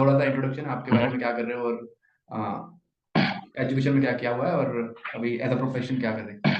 थोड़ा सा इंट्रोडक्शन आपके बारे में, क्या कर रहे हो और एजुकेशन में क्या किया हुआ है और अभी एज अ प्रोफेशन क्या कर रहे हैं?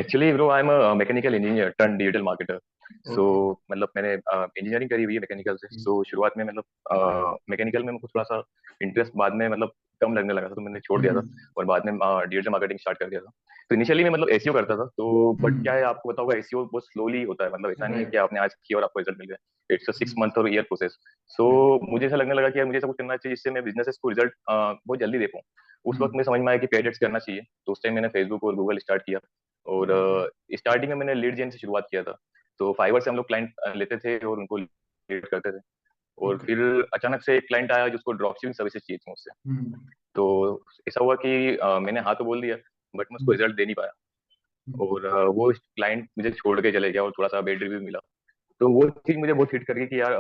Actually bro I am a mechanical engineer turn digital marketer. So okay. मतलब मैंने इंजीनियरिंग करी हुई है मैकेनिकल से। सो शुरुआत में मतलब मैकेनिकल में मुझे थोड़ा सा इंटरेस्ट बाद में मतलब कम लगने लगा था, तो मैंने छोड़ दिया था। हम्म। और बाद में डिजिटल मार्केटिंग स्टार्ट कर दिया था। तो इनिशियली मैं मतलब एसईओ करता था, तो बट क्या है आपको बताऊंगा, एसईओ बहुत स्लोली होता है। मतलब ऐसा नहीं है कि राइट। आपने आज किया और आपको रिजल्ट मिल गया। इट्स अ 6 मंथ और ईयर प्रोसेस। सो राइट। मुझे ऐसा लगने लगा कि यार मुझे ऐसा कुछ करना चाहिए जिससे मैं बिजनेसेस को रिजल्ट बहुत जल्दी दे पाऊँ। उस वक्त हम्म। मुझे समझ में आया कि पेड एड्स करना चाहिए। तो उस टाइम मैंने फेसबुक और गूगल स्टार्ट किया। और ओके। स्टार्टिंग में मैंने लीड जेन से शुरुआत किया था। तो फाइवर से हम लोग क्लाइंट लेते थे और उनको लीड करते थे। और ओके। फिर अचानक से एक क्लाइंट आया जिसको ड्रॉपशिपिंग सर्विसेज चाहिए थी मुझसे। हम्म। तो ऐसा हुआ कि मैंने हाँ तो बोल दिया, बट मैं उसको हम्म। रिजल्ट दे नहीं पाया। हम्म। और वो क्लाइंट मुझे छोड़ के चले गया और थोड़ा सा बेड रिव्यू मिला। तो वो चीज मुझे बहुत हिट कर गई कि यार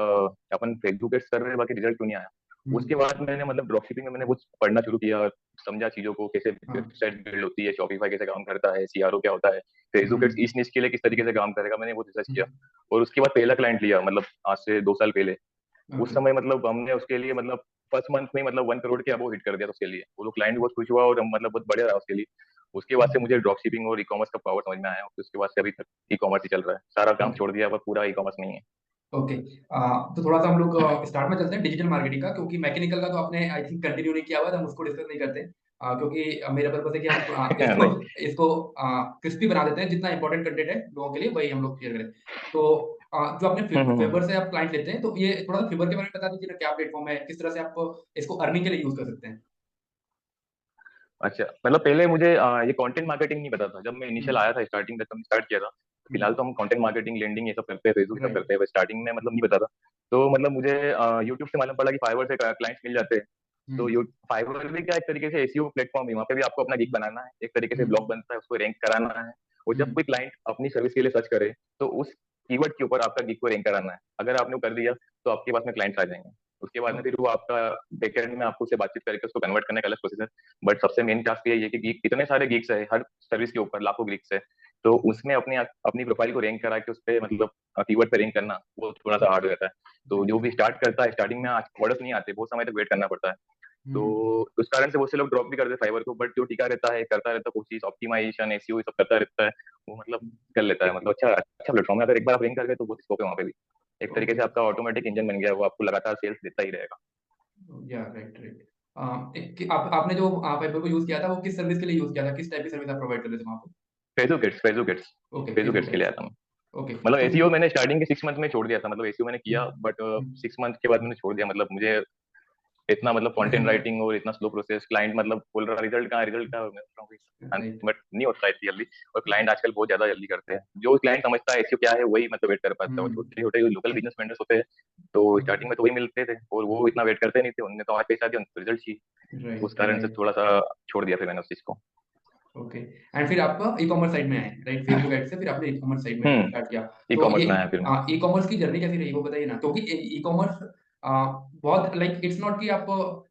अपन फेसबुक एड्स कर रहे हैं, बाकी रिजल्ट क्यों नहीं आया। हम्म। उसके बाद मैंने मतलब ड्रॉपशिपिंग में मैंने कुछ पढ़ना शुरू किया, समझा चीजों को, कैसे हाँ। वेबसाइट बिल्ड होती है, शॉपिफाई कैसे काम करता है, सीआरओ क्या होता है, फेसबुक एड्स हम्म। इस निश के लिए किस तरीके से काम करेगा, मैंने वो रिसर्च किया। हम्म। और उसके बाद पहला क्लाइंट लिया, मतलब आज से 2 साल पहले। उस ओके। समय मतलब हमने उसके लिए मतलब फर्स्ट मंथ में मतलब 1 करोड़ के अबो हिट कर दिया था उसके लिए। वो लोग क्लाइंट बहुत खुश हुआ और मतलब बहुत बढ़िया रहा उसके लिए। उसके बाद से मुझे ड्रॉप शिपिंग और ई कॉमर्स का पावर समझ में आया, और उसके बाद से अभी तक ई कॉमर्स ही चल रहा है। सारा काम ओके। छोड़ दिया, अब पूरा ई कॉमर्स नहीं है। ओके। तो थोड़ा सा हम लोग स्टार्ट में चलते हैं डिजिटल मार्केटिंग का, क्योंकि मैकेनिकल का तो आपने आई थिंक कंटिन्यू नहीं किया हुआ है, तो हम उसको डिस्कस नहीं करते। क्योंकि मेरा पर्पस है कि हम इसको नहीं। इसको क्रिस्पी बना देते हैं, जितना इंपॉर्टेंट कंटेंट है लोगों के लिए वही हम लोग क्लियर करें। तो जो आपने हम्म। फेवर से आप क्लाइंट लेते हैं, तो ये थोड़ा सा फेवर के बारे में बता दीजिए ना, क्या प्लेटफॉर्म है, किस तरह से आप इसको अर्निंग के लिए यूज कर सकते हैं? अच्छा, मतलब पहले मुझे ये कंटेंट मार्केटिंग नहीं पता था जब मैं इनिशियल हम्म। आया था, स्टार्टिंग में तब स्टार्ट किया था। फिलहाल तो हम कंटेंट मार्केटिंग, लैंडिंग ये सब करते हैं, फेसबुक सब राइट। करते हैं, स्टार्टिंग में मतलब नहीं पता था। तो मतलब मुझे यूट्यूब से मालूम पड़ा कि फाइवर से क्लाइंट्स मिल जाते हैं। तो हम्म। यू फाइवर भी क्या एक तरीके से एसईओ प्लेटफॉर्म है, वहाँ पे भी आपको अपना गिग बनाना है, एक तरीके से ब्लॉग हम्म। बनता है, उसको रैंक कराना है। और जब हम्म। कोई क्लाइंट अपनी सर्विस के लिए सर्च करे, तो उस कीवर्ड के ऊपर आपका गिग को रैंक कराना है। अगर आपने वो कर दिया, तो आपके पास में क्लाइंट्स आ जाएंगे। उसके बाद में फिर ओके। वो आपका बैकएंड में आपको उससे बातचीत करके उसको कन्वर्ट करने का अलग प्रोसेस है। बट सबसे मेन टास्क ये है कि गीक, इतने सारे गीक्स है हर सर्विस के ऊपर, लाखों गीक्स है। तो उसमें अपनी अपनी प्रोफाइल को रैंक करा के उस पे मतलब कीवर्ड पे रैंक करना वो थोड़ा सा हार्ड रहता है। तो जो राइट। भी स्टार्ट करता है, स्टार्टिंग में आज ऑर्डर्स नहीं आते, बहुत समय तक वेट करना पड़ता है। तो हम्म। उस कारण से बहुत से लोग ड्रॉप भी करते हैं फाइवर को। बट जो टिका रहता है, करता रहता है कोशिश, ऑप्टिमाइजेशन, एसईओ ये सब करता रहता है, वो मतलब कर लेता है। मतलब अच्छा अच्छा प्लेटफॉर्म है। अगर एक बार आप रैंक कर गए तो बहुत स्कोप है वहाँ पे भी। एक तरीके ओके। से आपका ऑटोमेटिक इंजन बन गया है, वो आपको लगातार सेल्स देता ही रहेगा। या राइट, राइट। आपने जो फाइबर को यूज किया था, वो किस सर्विस के लिए यूज किया था, किस टाइप की सर्विस आप प्रोवाइड कर रहे थे वहां पे? Facebook ads, Facebook ads, okay, Facebook Facebook ads के लिए एड्स। आता हूँ। ओके। मतलब तो एसईओ मैंने स्टार्टिंग के 6 मंथ में छोड़ दिया था। मतलब एसईओ मैंने किया, हम्म। But hmm. 6 मंथ के बाद मैंने छोड़ दिया। मतलब मुझे इतना मतलब कंटेंट राइटिंग और इतना स्लो प्रोसेस, क्लाइंट मतलब बोल रहा रिजल्ट कहाँ, रिजल्ट का राइट। बट नहीं होता है इतनी जल्दी। और क्लाइंट आजकल बहुत ज्यादा जल्दी करते हैं। जो क्लाइंट समझता है एसईओ क्या है वही मतलब वेट कर पाता है। और हम्म। छोटे छोटे लोकल बिजनेस वेंडर्स होते हैं, तो स्टार्टिंग में तो वही मिलते थे और वो इतना वेट करते नहीं थे। उन्होंने तो आज पैसा दिया, रिजल्ट चाहिए। उस राइट। कारण से राइट। थोड़ा सा छोड़ दिया फिर मैंने उस चीज को। ओके। एंड फिर आपका ई कॉमर्स साइड में आए, राइट? फेसबुक एड से फिर आपने ई कॉमर्स साइड में हम्म। स्टार्ट किया। ई तो ये कॉमर्स में आया फिर मैं। ई कॉमर्स की जर्नी कैसी रही वो बताइए ना, क्योंकि ई कॉमर्स बहुत लाइक इट्स नॉट कि आप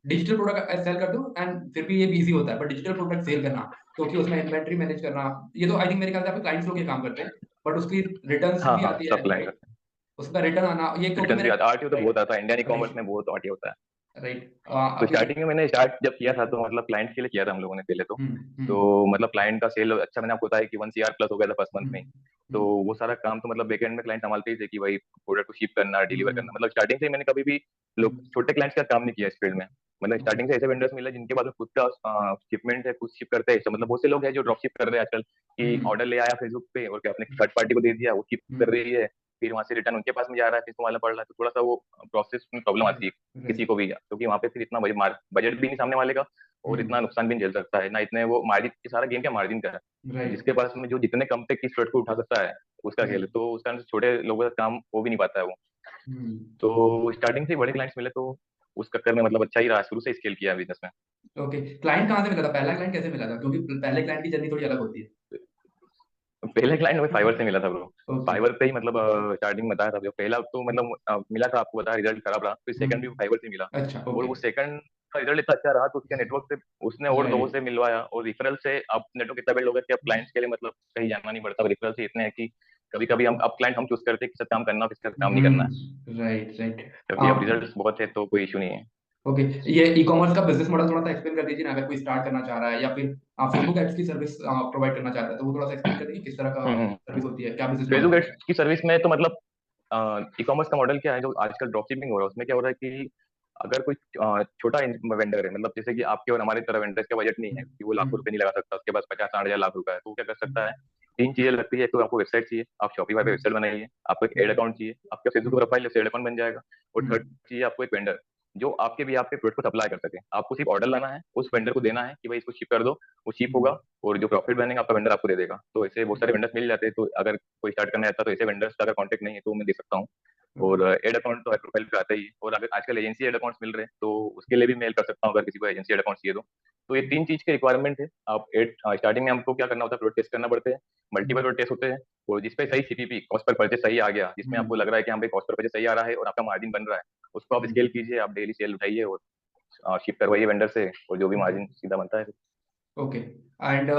डिजिटल प्रोडक्ट सेल कर दो एंड फिर भी ये इजी होता है, बट डिजिटल प्रोडक्ट सेल करना, क्योंकि उसमें इन्वेंट्री मैनेज करना, ये तो आई थिंक मेरे ख्याल से आपके क्लाइंट्स लोग ये काम करते हैं, बट उसकी रिटर्न्स हाँ भी हाँ, आती है, सब क्लाइंट राइट? करते हैं। उसका रिटर्न आना ये, क्योंकि रिटर्न भी मेरे आता, आरटीओ तो बहुत राइट। आता है, इंडियन ई कॉमर्स राइट। में बहुत आरटीओ होता है। राइट। तो अभी स्टार्टिंग में मैंने स्टार्ट जब किया था, तो मतलब क्लाइंट के लिए किया था हम लोगों ने पहले तो। हम्म। तो हम्म। मतलब क्लाइंट का सेल अच्छा, मैंने आपको बताया कि 1 CR प्लस हो गया था फर्स्ट मंथ में ही। हम्म। तो हम्म। वो सारा काम तो मतलब बैकएंड में क्लाइंट संभालते ही थे कि भाई प्रोडक्ट को शिप करना, डिलीवर हम्म। करना। मतलब स्टार्टिंग से ही मैंने कभी भी लोग हम्म। छोटे क्लाइंट्स का काम नहीं किया इस फील्ड में। मतलब ओके। स्टार्टिंग से ऐसे वेंडर्स मिले जिनके पास में खुद का शिपमेंट है, खुद शिप करते हैं। तो मतलब बहुत से लोग हैं जो ड्रॉप शिप कर रहे हैं आजकल, कि हम्म। ऑर्डर ले आया फेसबुक पे और क्या अपने थर्ड पार्टी को दे दिया, वो शिप कर हम्म। रही है। फिर वहां से रिटर्न उनके पास में जा रहा है, फिर को मालूम पड़ रहा है। तो थोड़ा सा वो प्रोसेस में प्रॉब्लम आती है किसी राइट। को भी, क्योंकि वहां पे फिर इतना बजट भी नहीं सामने वाले का, और इतना हम्म। नुकसान भी नहीं झेल सकता है ना। इतने वो मार्जिन की, सारा गेम क्या मार्जिन का है। राइट। जिसके पास में जो जितने कम पे किस प्रोडक्ट को उठा सकता है, उसका खेल है। राइट। तो उस कारण से छोटे लोगों का काम हो भी नहीं पाता है वो। हम्म। तो स्टार्टिंग से ही बड़े क्लाइंट्स मिले, तो उस चक्कर में मतलब अच्छा ही रहा, शुरू से स्केल किया बिजनेस में। ओके। क्लाइंट कहाँ से मिला था, पहला क्लाइंट कैसे मिला था, क्योंकि पहले क्लाइंट की जर्नी थोड़ी अलग होती है। पहले क्लाइंट हमें फाइवर से मिला था ब्रो। ओके। फाइवर पे ही मतलब स्टार्टिंग में बताया था। जो पहला तो मतलब मिला था, आपको बताया रिजल्ट खराब रहा, फिर सेकंड भी फाइवर से मिला। अच्छा। और ओके। वो सेकंड का रिजल्ट इतना अच्छा रहा, तो उसके नेटवर्क से उसने और लोगों से राइट। मिलवाया। और रिफरल से आप नेटवर्क इतना बिल्ड होगा कि आप क्लाइंट्स के लिए मतलब कहीं जाना नहीं पड़ता। रिफरल से इतने हैं कि कभी कभी हम अब क्लाइंट हम चूज करते हैं किस काम करना है, किस काम नहीं करना है, राइट, राइट। क्योंकि अब रिजल्ट्स बहुत है तो कोई इशू नहीं है। ओके, ये ई-कॉमर्स का बिजनेस मॉडल थोड़ा सा एक्सप्लेन कर दीजिए ना, अगर कोई स्टार्ट करना चाह रहा है या फिर फेसबुक एड्स की सर्विस प्रोवाइड करना चाहता है, तो वो थोड़ा सा एक्सप्लेन कर दीजिए किस तरह का सर्विस होती है, क्या बिजनेस मॉडल फेसबुक है एड्स उसका? की सर्विस में तो मतलब ई कॉमर्स का मॉडल क्या है, जो आजकल ड्रॉप शिपिंग हो रहा है उसमें क्या हो रहा है कि अगर कोई छोटा वेंडर है, मतलब जैसे कि आपके और हमारे तरह वेंडर्स का बजट नहीं है कि वो लाखों रुपए नहीं लगा सकता, उसके पास 50-60 हजार लाख रुपए है, तो वो क्या कर सकता है, तीन चीजें लगती है। एक तो आपको वेबसाइट चाहिए, आप शॉपिफाई पे वेबसाइट बनाइए, आपको एक एड अकाउंट चाहिए, आपका फेसबुक प्रोफाइल से एड अकाउंट बन जाएगा, और थर्ड चाहिए आपको एक वेंडर जो आपके भी आपके प्रोडक्ट को सप्लाई कर सके। आपको सिर्फ ऑर्डर लाना है, उस वेंडर को देना है कि भाई इसको शिप कर दो, वो शिप होगा, और जो प्रॉफिट बनेगा आपका वेंडर आपको दे देगा। तो ऐसे बहुत सारे वेंडर्स मिल जाते हैं, तो अगर कोई स्टार्ट करना चाहता है तो ऐसे वेंडर्स का अगर कॉन्टेक्ट नहीं है तो मैं दे सकता हूँ। और एड अकाउंट तो प्रोफाइल पे आता ही है, और अगर आजकल एजेंसी एड अकाउंट्स मिल रहे हैं तो उसके लिए भी मेल कर सकता हूँ अगर किसी को एजेंसी एड अकाउंट चाहिए तो ये तीन चीज के रिक्वायरमेंट है। आप एड स्टार्टिंग में हमको क्या करना होता है, प्रोडक्ट टेस्ट करना पड़ते हैं, मल्टीपल प्रोडक्ट टेस्ट होते हैं, और जिसपे सही सीपीपी कॉस्ट पर परचेज सही आ गया, जिसमें आपको लग रहा है कि हाँ भाई कॉस्ट पर परचेज सही आ रहा है और आपका मार्जिन बन रहा है, उसको आप स्केल कीजिए, आप डेली सेल उठाइए और शिप करवाइए वेंडर से, और जो भी मार्जिन सीधा बनता है। ओके। एंड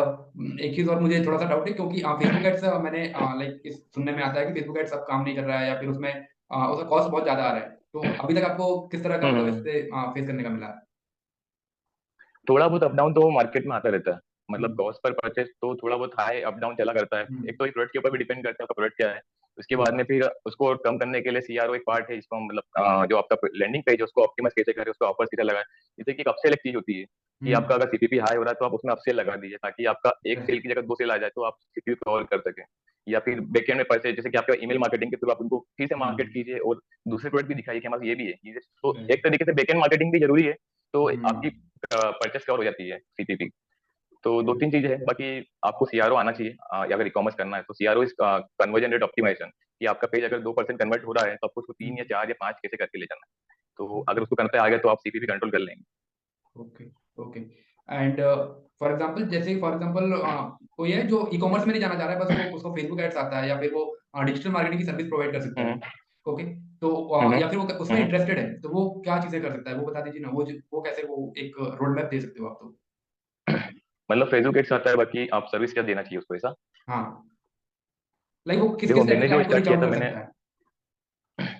एक चीज और मुझे थोड़ा सा डाउट है, क्योंकि फेसबुक एड्स मैंने लाइक इस सुनने में आता है कि फेसबुक एड्स अब काम नहीं कर रहा है, या फिर उसमें उसका कॉस्ट बहुत ज्यादा आ रहा है, तो अभी तक आपको किस तरह का मतलब हम्म, इससे फेस करने का मिला है? थोड़ा बहुत अप डाउन तो मार्केट में आता रहता है, मतलब हम्म, कॉस्ट पर परचेज तो थोड़ा बहुत हाई अप डाउन चला करता है। हम्म, एक तो एक प्रोडक्ट के ऊपर भी डिपेंड करता है आपका प्रोडक्ट क्या है, उसके बाद हम्म, में फिर उसको और कम करने के लिए सीआरओ एक पार्ट है, जिसको हम मतलब जो आपका लैंडिंग पेज है उसको ऑप्टिमाइज कैसे करें, उसको ऑफर कैसे लगाए। जैसे कि एक अपसेल एक चीज होती है कि आपका अगर सीपीपी हाई हो रहा है तो आप उसमें अपसेल लगा दीजिए, ताकि आपका एक सेल की जगह दो सेल आ जाए तो आप सीपीपी कवर कर सकें। या फिर बैकएंड में परचेज, जैसे कि आपका ईमेल मार्केटिंग के थ्रू आप उनको फिर से मार्केट कीजिए और दूसरे प्रोडक्ट भी दिखाइए कि हमारे ये भी है तो एक तरीके से बैकएंड मार्केटिंग भी जरूरी है, तो आपकी परचेस कवर हो जाती है सीपीपी। तो दो तीन चीजें हैं, बाकी आपको सीआरओ आना चाहिए। या अगर ई कॉमर्स करना है तो CRO is conversion rate optimization, कि आपका पेज अगर 2% कन्वर्ट हो रहा है तो आपको उसको 3 या 4 या 5 कैसे करके ले जाना है। तो अगर उसको करते आ गया तो आप सीपीपी कंट्रोल कर लेंगे। Okay, okay. And for example, जैसे फॉर एग्जांपल कोई है जो ई-कॉमर्स में नहीं जाना चाह रहा है, बस वो उसको फेसबुक एड्स आता है, या फिर वो डिजिटल मार्केटिंग की सर्विस प्रोवाइड कर सकता है। हम्म, ओके, तो हम्म, या फिर वो उसमें हम्म। इंटरेस्टेड है, तो वो क्या चीज़ें कर सकता है? वो बता दीजिए ना, वो कैसे वो एक रोड मैप दे सकते हो आप तो? मतलब फेसबुक एड्स आता है, बाकी आप सर्विस क्या देना चाहिए उसको ऐसा। हाँ, लाइक वो देखो किस-किस टाइप के मैंने जो क्लाइंट को स्टार्ट रीच किया आउट था, कर मैंने सकता है?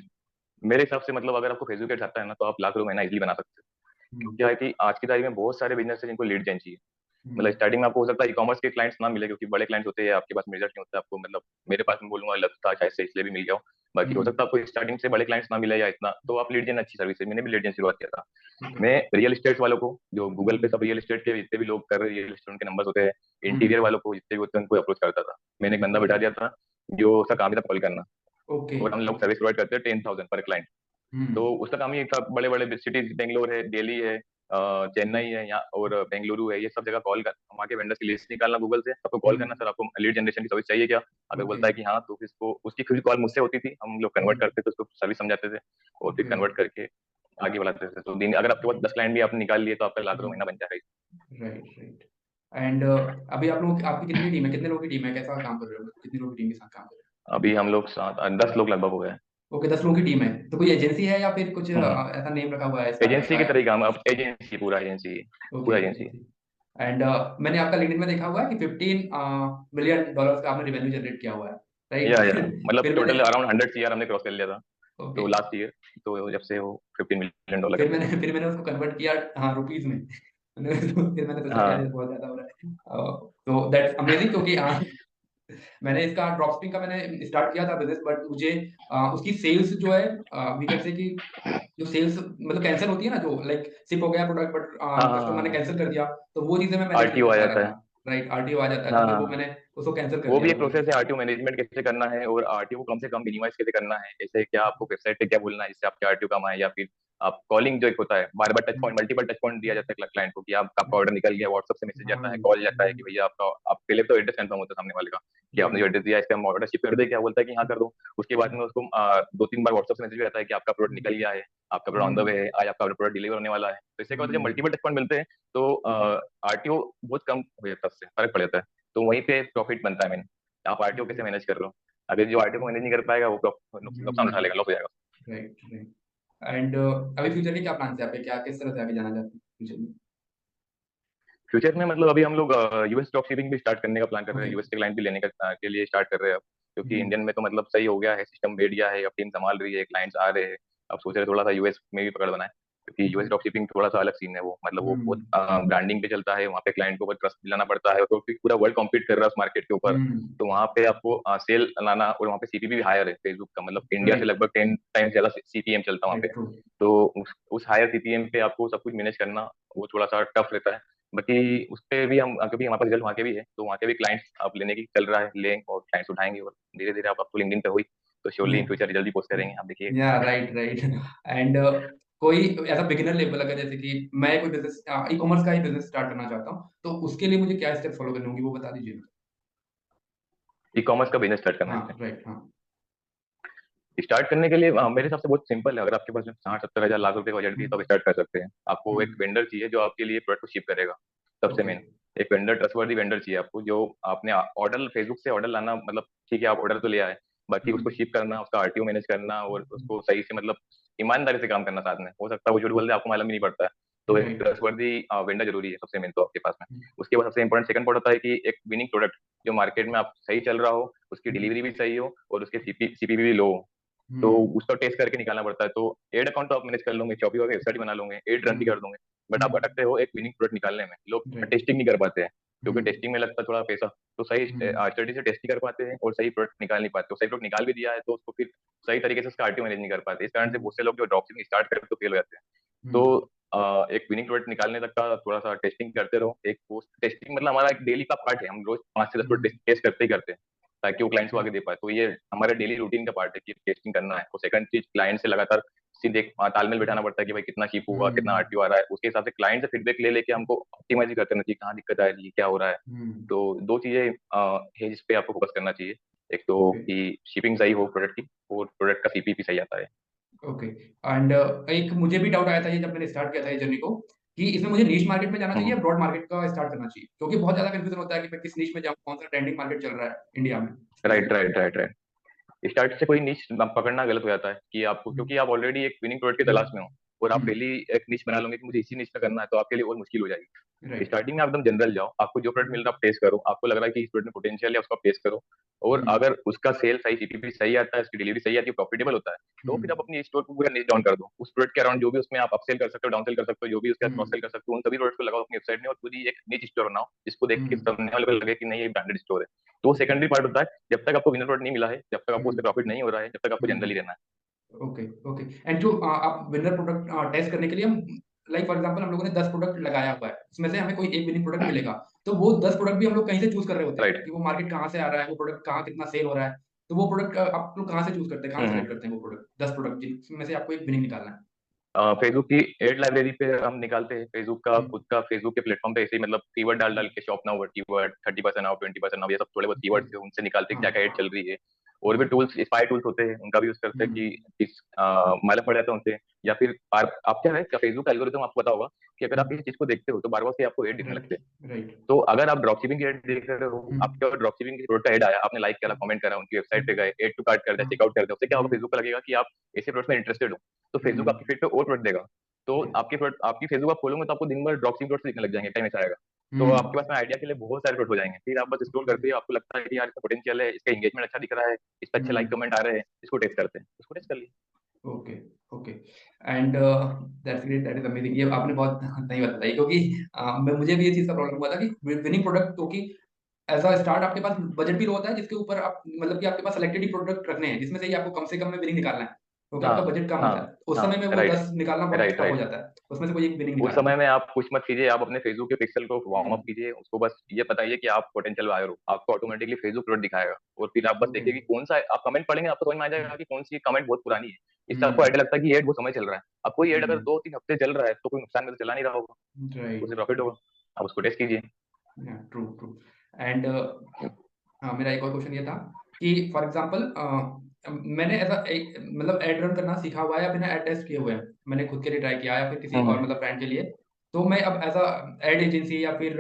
मेरे हिसाब से मतलब अगर आपको फेसबुक एड्स आता है ना तो आप लाख रुपए महीना इजीली बना सकते हो। हुँ, क्योंकि क्या है कि आज की तारीख में बहुत सारे बिजनेस है जिनको लीड जेन चाहिए। हुँ, मतलब स्टार्टिंग में आपको हो सकता है ई कॉमर्स के क्लाइंट्स ना मिले, क्योंकि बड़े क्लाइंट्स होते हैं, आपके पास रिजल्ट नहीं होता आपको, मतलब मेरे पास मैं बोलूंगा लगता शायद से इसलिए भी मिल गया हो। बाकी हो हुँ, सकता है आपको स्टार्टिंग से बड़े क्लाइंट्स ना मिले या इतना, तो आप लीड जेन अच्छी सर्विस है, मैंने भी लीड जेन शुरुआत किया था। ओके, मैं रियल एस्टेट वालों को, जो गूगल पे हुँ, सब रियल एस्टेट के जितने भी लोग कर रहे हैं, रियल एस्टेट के नंबर होते हैं, हुँ, इंटीरियर वालों को जितने भी होते हैं उनको अप्रोच करता था। मैंने एक बंदा ओके, बिठा दिया था जो उसका काम ही था कॉल करना, ओके, और हम लोग सर्विस प्रोवाइड करते हैं 10,000 पर क्लाइंट। हुँ, तो उसका काम ये था, बड़े बड़े सिटीज बेंगलोर है, दिल्ली है, चेन्नई है, यहाँ और बेंगलुरु है, ये सब जगह कॉल कर वहाँ के वेंडर्स की लिस्ट निकालना गूगल से, सबको कॉल हुँ, करना, सर आपको लीड जनरेशन की सर्विस चाहिए क्या। अगर ओके, बोलता है कि हाँ तो फिर इसको उसकी खुद कॉल मुझसे होती थी, हम लोग हुँ, कन्वर्ट करते थे, उसको सर्विस समझाते थे और फिर ओके, कन्वर्ट करके आगे बढ़ाते थे। तो दिन अगर आपके पास 10 क्लाइंट भी आपने निकाल लिए तो आपका लाख रुपए हुँ, महीना बन जाएगा। Right, right. एंड अभी आप लोग आपकी कितनी टीम है? कितने लोगों की टीम है? कैसा काम कर रहे हो? कितने लोग की टीम के साथ काम कर रहे अभी हम लोग 10 लोग लगभग हो गए हैं। हो? ओके, 10 लोगों की टीम है। तो कोई एजेंसी है या फिर कुछ हम्म, ऐसा नेम रखा हुआ है स्टार्टअप एजेंसी का की या तरह ही फिर? काम, अब एजेंसी ओके, पूरा एजेंसी है। एजेंसी। एंड मैंने आपका लिंक्डइन में देखा हुआ है कि 15 मिलियन डॉलर्स का आपने रेवेन्यू जनरेट किया हुआ है, राइट? या मतलब फिर मैंने टोटल अराउंड 100 CR हमने क्रॉस कर लिया था ओके, तो लास्ट ईयर, तो जब से वो $15 मिलियन कर दिया। फिर मैंने उसको कन्वर्ट किया हाँ, रुपीज़ में। फिर मैंने सोचा कि यार ये हाँ, बहुत ज़्यादा हो रहा है। तो दैट्स अमेजिंग, क्योंकि मैंने इसका ड्रॉप शिपिंग का मैंने स्टार्ट किया था बिज़नेस, बट मुझे उसकी सेल्स जो है वी कैन से कि जो सेल्स मतलब कैंसल होती है ना, जो लाइक शिप हो गया प्रोडक्ट बट हाँ, कस्टमर ने हाँ, कैंसल कर दिया, तो वो चीज़ें मैं मैनेज नहीं आरटीओ कर आ पा जाता रहा है। था। राइट, आरटीओ आ जाता है, तो हाँ, फिर वो हाँ, मैंने उसको कैंसल कर वो दिया, भी एक वो प्रोसेस चीज़। है, आरटीओ मैनेजमेंट कैसे करना है और आरटीओ को कम से कम मिनिमाइज कैसे करना है, जैसे क्या आपको वेबसाइट पे क्या बोलना है जिससे आपके आरटीओ कम आए, या फिर आप कॉलिंग जो एक होता है, बार बार टच हुँ, पॉइंट, मल्टीपल टच पॉइंट दिया जाता है क्लाइंट को कि आप आपका ऑर्डर निकल गया, व्हाट्सएप से मैसेज हाँ, जाता है, कॉल जाता है हुँ, कि भैया आपका, आप पहले तो एड्रेस कंफर्म होता है सामने वाले का कि आपने जो राइट, एड्रेस दिया है इसका हम ऑर्डर शिप कर दे, क्या बोलता है कि हाँ कर दो। उसके बाद में उसको 2-3 बार व्हाट्सएप से मैसेज भी आता है कि आपका प्रोडक्ट निकल गया है, आपका प्रोडक्ट ऑन द वे है, आज आपका प्रोडक्ट डिलीवर होने वाला है। तो इससे क्या होता है, जब हुँ, मल्टीपल टच पॉइंट मिलते हैं तो आरटीओ बहुत कम हो जाता है, उससे फर्क पड़ जाता है। तो वहीं पे प्रॉफिट बनता है। मैंने आप आरटीओ ओके, कैसे मैनेज कर रहे हो, अगर जो आरटीओ को मैनेज नहीं कर पाएगा वो नुकसान उठा हुँ, लेगा, लॉस हो जाएगा। Right, right. एंड अभी फ्यूचर के क्या प्लान्स है आपके? क्या किस तरह से आगे जाना चाहते हैं फ्यूचर में? फ्यूचर में मतलब अभी हम लोग यूएस ड्रॉप शिपिंग भी स्टार्ट करने का प्लान कर रहे हैं, ओके, यूएस के क्लाइंट भी लेने का के लिए स्टार्ट कर रहे हैं अब। क्योंकि हम्म, इंडियन में तो मतलब सही हो गया है, सिस्टम बैठ गया है, अब टीम संभाल रही है, क्लाइंट्स आ रहे हैं। अब सोच रहे थोड़ा सा यूएस में भी पकड़ बनाए, क्योंकि यूएस ड्रॉप शिपिंग थोड़ा सा अलग सीन है। वो मतलब वो बहुत हम्म, ब्रांडिंग पे चलता है, वहाँ पे क्लाइंट को बहुत ट्रस्ट दिलाना पड़ता है, तो फिर पूरा वर्ल्ड कॉम्पीट कर रहा है उस मार्केट के ऊपर। हम्म, तो वहाँ पे आपको सेल लाना, और वहाँ पे सीपीपी भी हायर है फेसबुक का, मतलब इंडिया से राइट, लगभग 10 टाइम ज्यादा सीपीएम चलता है वहाँ पे। राइट, ट्रू, तो उस हायर सीपीएम पे आपको सब कुछ मैनेज करना वो थोड़ा सा टफ रहता है। बाकी उस पे भी हम, क्योंकि हमारे पास रिजल्ट वहाँ के भी है, तो वहाँ के भी क्लाइंट्स आप लेने की चल रहा है, लें और क्लाइंट्स उठाएंगे, और धीरे धीरे आप, आपको लिंक्डइन पे हुई तो श्योरली इन फ्यूचर रिजल्ट भी पोस्ट करेंगे, आप देखिए। या राइट, राइट। एंड कोई ऐसा बिगिनर लेवल, अगर जैसे कि मैं कोई बिजनेस ई कॉमर्स का ही बिजनेस स्टार्ट करना चाहता हूँ, तो उसके लिए मुझे क्या स्टेप फॉलो करने होंगे वो बता दीजिए। ई कॉमर्स का बिजनेस स्टार्ट करना हाँ, है। राइट, हाँ। स्टार्ट करने के लिए मेरे हिसाब से बहुत सिंपल है। अगर आपके पास 60-70 हजार लाख रुपए का बजट भी है तो आप स्टार्ट कर सकते हैं। आपको एक हम्म, वेंडर चाहिए जो आपके लिए प्रोडक्ट को शिप करेगा, सबसे ओके, मेन। एक वेंडर, ट्रस्टवर्दी वेंडर चाहिए आपको, जो आपने ऑर्डर फेसबुक से ऑर्डर लाना, मतलब ठीक है आप ऑर्डर तो ले आए, बाकी उसको हम्म, शिप करना, उसका आरटीओ मैनेज करना, और उसको सही से मतलब ईमानदारी से काम करना साथ में। हो सकता है वो झूठ बोल दे, आपको मालूम ही नहीं पड़ता है। तो एक राइट, ट्रस्टवर्दी वेंडर जरूरी है सबसे मेन तो आपके पास में। उसके बाद सबसे इंपॉर्टेंट सेकंड पॉइंट होता है कि एक विनिंग प्रोडक्ट जो मार्केट में आप सही चल रहा हो, उसकी डिलीवरी भी सही हो, और उसके सीपीवी भी लो हो। तो हम्म, उसका टेस्ट करके निकालना पड़ता है। तो एड अकाउंट तो आप मैनेज कर लोगे, शॉपिंग वगैरह वेबसाइट बना लोगे, एड रन भी हम्म, कर दोगे, बट आप हम्म, अटकते हो एक विनिंग प्रोडक्ट निकालने में। लोग राइट, टेस्टिंग नहीं कर पाते हैं, क्योंकि हम्म, टेस्टिंग में लगता है थोड़ा पैसा। तो सही हम्म, स्टडी से टेस्ट नहीं कर पाते हैं, और सही प्रोडक्ट निकाल नहीं पाते। तो सही प्रोडक्ट निकाल भी दिया है तो उसको फिर सही तरीके से उसका आरटीओ मैनेज नहीं कर पाते। इस कारण से बहुत से लोग जो ड्रॉपशिपिंग स्टार्ट करते तो फेल हो जाते हैं। तो हम्म, एक विनिंग प्रोडक्ट निकालने तक का थोड़ा सा टेस्टिंग करते रहो। एक पोस्ट टेस्टिंग मतलब हमारा एक डेली का पार्ट है, हम रोज 5 से 10 प्रोडक्ट हम्म, टेस्ट करते ही करते हैं, ताकि वो क्लाइंट्स को राइट, आगे दे पाए। तो ये हमारे डेली रूटीन का पार्ट है कि टेस्टिंग करना है। और सेकंड चीज, क्लाइंट से लगातार सीधे तालमेल बिठाना पड़ता है कि भाई कितना शिप हुआ, कितना हम्म, आरटीओ आ रहा है। उसके हिसाब से क्लाइंट से फीडबैक ले लेके हमको ऑप्टिमाइज भी करते रहना चाहिए, कहाँ दिक्कत आ रही है, क्या हो रहा है। हम्म, तो दो चीजें है जिस पे आपको फोकस करना चाहिए। एक तो ओके, कि शिपिंग सही हो प्रोडक्ट की, और प्रोडक्ट का सीपीपी सही आता है। ओके। एंड एक मुझे भी डाउट आया था ये जब मैंने स्टार्ट किया था ये जर्नी को, कि इसमें मुझे नीश मार्केट में जाना चाहिए हम्म। या ब्रॉड मार्केट का स्टार्ट करना चाहिए? क्योंकि बहुत ज़्यादा कन्फ्यूजन होता है कि मैं किस नीश में जाऊँ, कौन-सा ट्रेंडिंग मार्केट चल रहा है इंडिया में right, specific. Right, right, right. Start से कोई निश पकड़ना गलत हो जाता है कि आपको, हुँ, क्योंकि आप ऑलरेडी एक विनिंग प्रोडक्ट की हुँ, तलाश में हो, और आप हुँ, डेली एक निश बना लोगे कि मुझे इसी निश में करना है, तो आपके लिए और मुश्किल हो जाएगी। राइट। स्टार्टिंग में आप एकदम जनरल जाओ, आपको जो प्रोडक्ट मिल रहा है आप टेस्ट करो, आपको लग रहा है कि इस प्रोडक्ट में पोटेंशियल है, उसका टेस्ट करो। और हुँ, अगर उसका सेल सही, सीपीपी सही आता है, उसकी डिलीवरी सही आती है, प्रॉफिटेबल होता है, तो हुँ, फिर आप अपनी स्टोर को पूरा निश डाउन कर दो। उस प्रोडक्ट के अराउंड जो भी उसमें आप अपसेल कर सकते हो, डाउनसेल कर सकते हो, जो भी उसके साथ क्रॉस सेल हुँ, कर सकते हो, उन सभी प्रोडक्ट को लगाओ अपनी वेबसाइट में, और पूरी एक निच स्टोर बनाओ जिसको देख के हुँ, सामने वाले को लगे कि नहीं ये ब्रांडेड स्टोर है। तो वो सेकेंडरी पार्ट होता है। जब तक आपको विनर प्रोडक्ट नहीं मिला है, जब तक आपको हुँ, उससे प्रॉफिट नहीं हो रहा है, जब तक आपको हुँ। जनरली रहना है। Okay, okay. एंड जो आप विनर प्रोडक्ट टेस्ट करने के लिए हम लाइक फॉर एग्जांपल हम लोगों ने 10 प्रोडक्ट लगाया हुआ है, उसमें से हमें कोई एक विनिंग प्रोडक्ट मिलेगा, तो वो 10 प्रोडक्ट भी हम लोग कहीं से चूज़ कर रहे होते हैं राइट। कि वो मार्केट कहाँ से आ रहा है, वो प्रोडक्ट कहाँ कितना सेल हो रहा है। तो वो प्रोडक्ट आप लोग कहाँ से चूज़ करते हैं, कहाँ से हम्म। सेलेक्ट करते हैं वो प्रोडक्ट? 10 प्रोडक्ट जिसमें से आपको एक विनिंग निकालना है? फेसबुक की एड लाइब्रेरी पे हम निकालते हैं। फेसबुक का हुँ, खुद का, फेसबुक के प्लेटफॉर्म पे ऐसे ही मतलब कीवर्ड डाल डाल के, shop now keyword, 30% of, 20% of, ये सब थोड़े बहुत ओके। कीवर्ड्स है, उनसे निकालते हैं हाँ, क्या क्या एड चल रही है। और भी ओके। टूल्स, स्पाई टूल्स होते हैं, उनका भी यूज करते हैं हुँ, कि इस मालूम पड़ जाता है उनसे। या फिर आप क्या है, क्या फेसबुक का एल्गोरिथम आपको पता होगा कि अगर हुँ, आप किसी चीज को देखते हो तो बार बार से आपको एड दिखने राइट, लगते हैं। राइट। तो अगर आप ड्रॉप शिपिंग की एड देख रहे हो, हुँ, आपके ड्रॉप शिपिंग की प्रोडक्ट का एड आया, आपने लाइक करा, कमेंट करा, उनकी हुँ, वेबसाइट पे गए, एड टू कार्ट कर दिया, हाँ, चेकआउट कर दिया, उससे क्या होगा, हुँ, फेसबुक को लगेगा कि आप ऐसे प्रोडक्ट में इंटरेस्टेड हो। तो फेसबुक हुँ, आपकी फीड पे और प्रोडक्ट देगा। तो राइट। आपकी फेसबुक आप खोलोगे तो आपको दिन भर ड्रॉप शिपिंग प्रोडक्ट दिखने लग जाएंगे, टाइम ऐसा आएगा। तो आपके हुँ, पास में आइडिया के लिए बहुत सारे प्रोडक्ट हो जाएंगे। फिर आप बस स्क्रॉल ओके, करते हो, आपको लगता है कि यार इसका पोटेंशियल है, इसका एंगेजमेंट अच्छा दिख रहा है, इस पे अच्छे लाइक हुँ। कमेंट आ रहे हैं, इसको टेस्ट करते हैं, उसको टेस्ट कर लिया। Okay, okay. And that's great, that is amazing. ये आपने बहुत सही बात बताई, क्योंकि मैं मुझे भी ये चीज़ का प्रॉब्लम हुआ था कि विनिंग प्रोडक्ट, क्योंकि एज़ अ स्टार्ट आपके पास बजट भी लो होता है जिसके ऊपर आप मतलब कि आपके पास सेलेक्टेड ही प्रोडक्ट रखने हैं, जिसमें से ही आपको कम से कम में विनिंग निकालना है, क्योंकि हाँ, आपका बजट कम होता है। हाँ, उस हाँ। समय में वो राइट, 10 निकालना बहुत राइट, टफ हो राइट। जाता है। उसमें से कोई एक विनिंग उस निकालना समय है। में आप कुछ मत कीजिए, आप अपने फेसबुक के पिक्सल को वार्म अप हुँ, कीजिए, उसको बस ये बताइए कि आप पोटेंशियल बायर हो, आपको ऑटोमेटिकली फेसबुक प्लॉट दिखाएगा। और फिर आप बस ओके। देखिए कि कौन सा आप कमेंट पढ़ेंगे, आपको समझ में आ हुँ, जाएगा कि कौन सी कमेंट बहुत पुरानी है। इससे आपको हुँ, आइडिया लगता है कि ये एड बहुत समय चल रहा है। अब कोई एड अगर हुँ, 2-3 हफ्ते चल रहा है तो कोई नुकसान में तो चला नहीं रहा होगा, राइट, उससे प्रॉफिट होगा। राइट। आप उसको टेस्ट कीजिए। या ट्रू, ट्रू। एंड हाँ, मेरा एक और क्वेश्चन ये था कि फॉर एग्ज़ाम्पल मैंने ऐसा एक मतलब एड रन करना सीखा हुआ है या बिना एड टेस्ट किए हुए हैं। मैंने खुद के लिए ट्राई किया या फिर किसी हम्म। और मतलब ब्रांड के लिए। तो मैं अब एज़ अ एड एजेंसी या फिर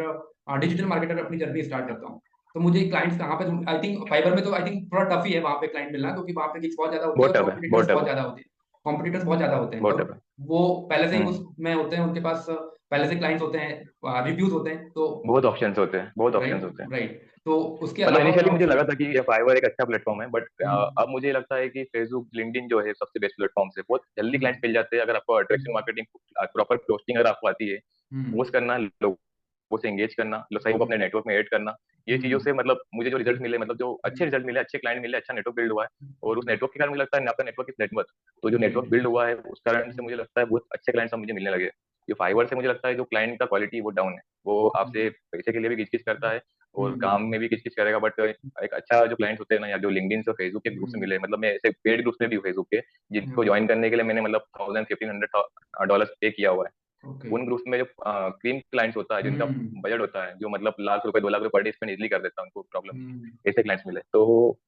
डिजिटल मार्केटर अपनी जर्नी स्टार्ट करता हूँ। तो मुझे क्लाइंट्स कहाँ पे ढूँढ आई थिंक फाइवर में तो आई थिंक थोड़ा टफ ही है वहाँ पे क्लाइंट मिलना, क्योंकि वहाँ पे गिग्स बहुत ज़्यादा होती है बहुत और टफ है, कॉम्पिटिटर्स बहुत टफ बहुत है। ज़्यादा होते हैं। कॉम्पिटिटर्स बहुत ज़्यादा होते हैं बहुत और टफ है। वो पहले से ही हम्म। उसमें होते हैं, उनके पास पहले से क्लाइंट्स होते हैं, रिव्यूज़ होते हैं, तो बहुत ऑप्शंस होते हैं, बहुत ऑप्शंस राइट, होते हैं। राइट। तो उसके मतलब अलावा इनिशियली और मुझे लगा ऑप्शन था कि ये फाइवर एक अच्छा प्लेटफॉर्म है, बट हुँ, अब मुझे लगता है कि फेसबुक, लिंक्डइन जो है सबसे बेस्ट प्लेटफॉर्म है। बहुत जल्दी हुँ, क्लाइंट्स मिल जाते हैं अगर आपको अट्रैक्शन हुँ, मार्केटिंग, प्रॉपर पोस्टिंग अगर आपको आती है, हुँ, पोस्ट करना, लोगों से एंगेज करना, सही को हुँ, अपने नेटवर्क में ऐड करना, ये चीजों हुँ, से मतलब मुझे जो रिजल्ट मिले, मतलब जो अच्छे हुँ, रिजल्ट मिले, अच्छे क्लाइंट मिले, अच्छा नेटवर्क बिल्ड हुआ है। और उस ओके, नेटवर्क के कारण मुझे लगता है आपका नेटवर्क इज नेटवर्क, तो जो नेटवर्क राइट, बिल्ड हुआ है उस कारण से हुँ, मुझे लगता है बहुत अच्छे क्लाइंट्स अब मुझे मिलने लगे। ये फाइवर से मुझे लगता है जो क्लाइंट का क्वालिटी वो डाउन है, वो आपसे हुँ, पैसे के लिए भी किचकिच करता है और हुँ, काम में भी किचकिच करेगा, बट एक अच्छा जो क्लाइंट होते हैं ना, या जो लिंक्डइन से फेसबुक के ग्रुप से हुँ, मिले, मतलब मैं ऐसे पेड ग्रुप में भी हूँ फेसबुक के, जिनको ओके, ज्वाइन करने के लिए मैंने मतलब 1000 $1500 पे किया हुआ है। ओके, उन ग्रुप्स में जो क्रीम क्लाइंट्स होता है, जिनका हुँ, बजट होता है, जो मतलब लाख रुपए 2 लाख रुपए पर डे स्पेंड इजिली कर देता है, उनको प्रॉब्लम नहीं हुँ, है, ऐसे क्लाइंट्स मिले। तो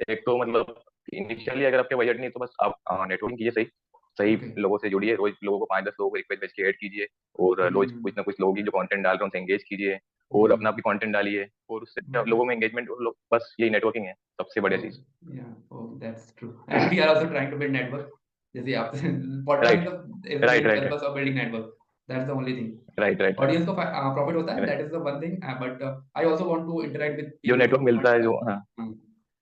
एक तो मतलब इनिशियली अगर आपके बजट नहीं है, तो बस आप नेटवर्किंग कीजिए, सही सही ओके, लोगों से जुड़िए, रोज लोगों को 5-10 लोगों को रिक्वेस्ट भेज के ऐड कीजिए, और रोज हुँ, कुछ ना कुछ लोगों की जो कंटेंट डाल रहे हैं उनसे एंगेज कीजिए, और अपना हुँ, भी कंटेंट डालिए, और उससे ओके, लोगों में एंगेजमेंट, लोग, बस यही नेटवर्किंग है सबसे बढ़िया ओके, चीज। yeah, oh, that's true. And we are also trying to build network. जैसे आप podcast right, is the right, main right, purpose of building network, that's the only thing. Right, right, right, audience को profit होता है, right. That is the one thing, but I also want to interact with जो people network from मिलता different है, जो, हाँ, background.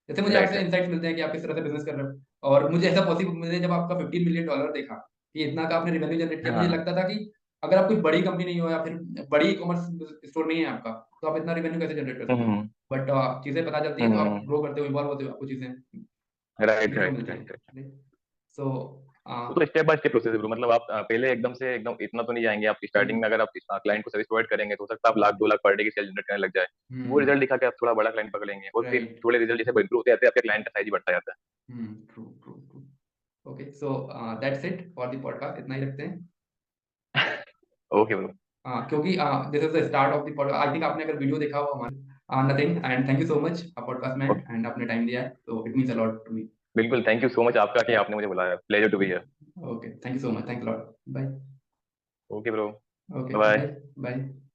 जैसे मुझे राइट, आपसे राइट। इनसाइट्स मिलते हैं कि आप किस तरह से बिजनेस कर रहे हो, और मुझे ऐसा पॉसिबल, मुझे जब आपका $15 मिलियन देखा कि इतना का आपने रेवेन्यू जनरेट किया, मुझे हाँ। लगता था कि अगर आप कोई बड़ी कंपनी नहीं हो या फिर बड़ी ई कॉमर्स स्टोर नहीं है आपका, तो आप इतना रेवेन्यू कैसे जनरेट कर सकते हो। हम्म, बट चीजें पता चलती है तो आप हम्म, ग्रो करते हो, इन्वॉल्व होते हो, आपको चीजें राइट, सीखने को राइट, मिलती राइट, राइट। है। सो वो तो स्टेप बाय स्टेप प्रोसेस है ब्रो, मतलब आप पहले एकदम से एकदम इतना तो नहीं जाएंगे। आप स्टार्टिंग हुँ, में अगर आप क्लाइंट को सर्विस प्रोवाइड करेंगे, तो हो सकता है आप लाख 2 लाख पर डे की सेल जनरेट करने लग जाए। वो हुँ, रिजल्ट दिखा के आप थोड़ा बड़ा क्लाइंट पकड़ेंगे, और फिर राइट। थोड़े रिजल्ट जैसे इंप्रूव होते जाते हैं, आपके क्लाइंट का साइज ही बढ़ता जाता हुँ, true, true, true. Okay, so that's it for the podcast, इतना ही रखते हैं। है। Okay bro. क्योंकि this is the start of the podcast, I think आपने अगर वीडियो देखा हो हमारा, nothing, and thank you so much podcast में ओके, एंड आपने टाइम दिया है, तो it means a lot to me. बिल्कुल, थैंक यू सो मच आपका कि आपने मुझे बुलाया, pleasure to be here. Okay, thank you so much, thanks a lot. Bye. Okay bro, okay, bye. Bye, bye.